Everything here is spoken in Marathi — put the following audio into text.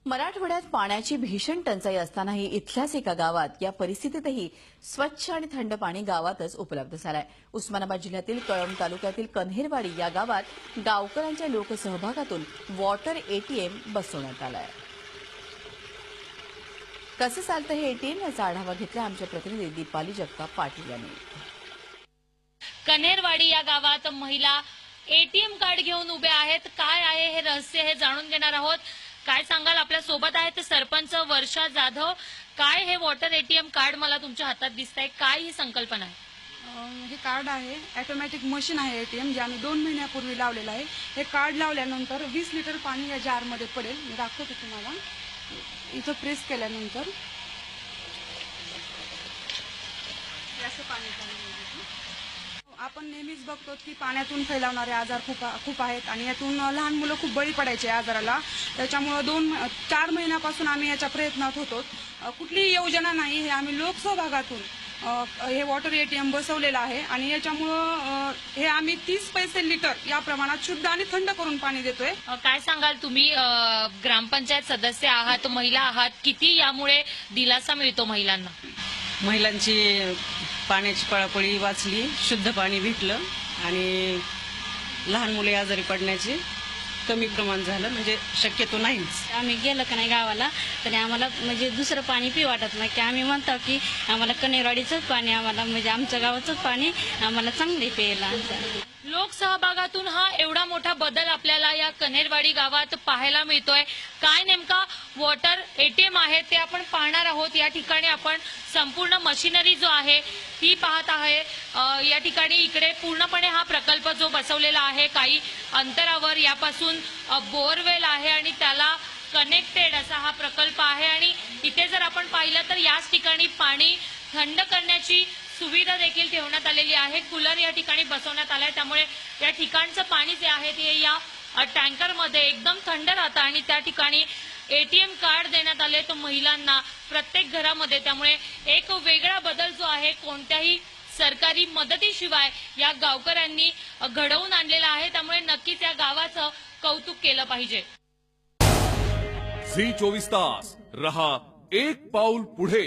मराठवाड्यात पाण्याची भीषण टंचाई असतानाही इथल्याच एका गावात या परिस्थितीतही स्वच्छ आणि थंड पाणी गावातच उपलब्ध झालंय। उस्मानाबाद जिल्ह्यातील कळंब तालुक्यातील कन्हेरवाडी या गावात गावकऱ्यांच्या लोकसहभागातून वॉटर एटीएम बसवण्यात आलंय। कसं चालतं हे एटीएम याचा आढावा घेतला आमच्या प्रतिनिधी दीपाली जगताप पाटील यांनी। कन्हेरवाडी या गावात महिला एटीएम कार्ड घेऊन उभे आहेत। काय आहे हे रहस्य हे जाणून घेणार आहोत। काय सांगाल? आपल्या सोबत आहेत सरपंच वर्षा जाधव। काय हे वॉटर एटीएम कार्ड मला तुमच्या हातात दिसतंय, काय ही संकल्पना आहे? हे कार्ड आहे, ऑटोमॅटिक मशीन आहे एटीएम, जे आम्ही 2 महिन्यापूर्वी लावलेलं आहे। हे कार्ड लावल्यानंतर 20 लिटर पाणी या जारमध्ये पडेल। मी दाखवते तुम्हाला। इथं प्रेस केल्यानंतर असं पाणी आपण नेहमीच बघतो की पाण्यातून फैलावणारे आजार खूप आहेत आणि यातून लहान मुलं खूप बळी पडायचे आजाराला। त्याच्यामुळे 4 महिन्यापासून आम्ही याच्या प्रयत्नात होतो। कुठलीही योजना नाही, हे आम्ही लोकसहभागातून हे वॉटर एटीएम बसवलेलं आहे आणि याच्यामुळं हे आम्ही 30 पैसे लिटर या प्रमाणात शुद्ध आणि थंड करून पाणी देतोय। काय सांगाल? तुम्ही ग्रामपंचायत सदस्य आहात, महिला आहात, किती यामुळे दिलासा मिळतो महिलांना? महिलांची पाण्याची पळापळी वाचली, शुद्ध पाणी भेटलं आणि लहान मुले आजारी पडण्याचे कमी प्रमाण झालं, म्हणजे शक्यतो नाहीच। आम्ही गेलो का नाही गावाला तरी आम्हाला म्हणजे दुसरं पाणी पी वाटत नाही की आम्ही म्हणतो की आम्हाला कन्हेरवाडीचंच पाणी, आम्हाला म्हणजे आमच्या गावाचंच पाणी आम्हाला चांगले प्यायला। लोकसहभागातून हा एवढा मोठा बदल आपल्याला या कन्हेरवाडी गावात पाहायला मिळतोय। काय नेमका वॉटर एटीएम आहे ते आपण पाहणार आहोत। या ठिकाणी आपण संपूर्ण मशिनरी जो आहे ती पाहत आहे। या ठिकाणी इकडे पूर्णपणे हा प्रकल्प जो बसवलेला आहे काही अंतरावर यापासून बोरवेल आहे आणि त्याला कनेक्टेड असा हा प्रकल्प आहे आणि इथे जर आपण पाहिलं तर याच ठिकाणी पाणी थंड करण्याची सुविधा देखील ठेवण्यात आलेली आहे। कूलर या ठिकाणी बसवण्यात आलाय, त्यामुळे या ठिकाणचं पाणी जे आहे ते या टँकरमध्ये एकदम थंड राहतं आणि त्या ठिकाणी एटीएम कार्ड देण्यात आले तो महिलांना प्रत्येक घरामध्ये। त्यामुळे एक वेगळा बदल जो आहे कोणत्याही सरकारी मदतीशिवाय या गावकऱ्यांनी घडवून आणलेला आहे, त्यामुळे नक्कीच या गावाचं कौतुक केलं पाहिजे। झी 24 तास रहा एक पाऊल पुढे।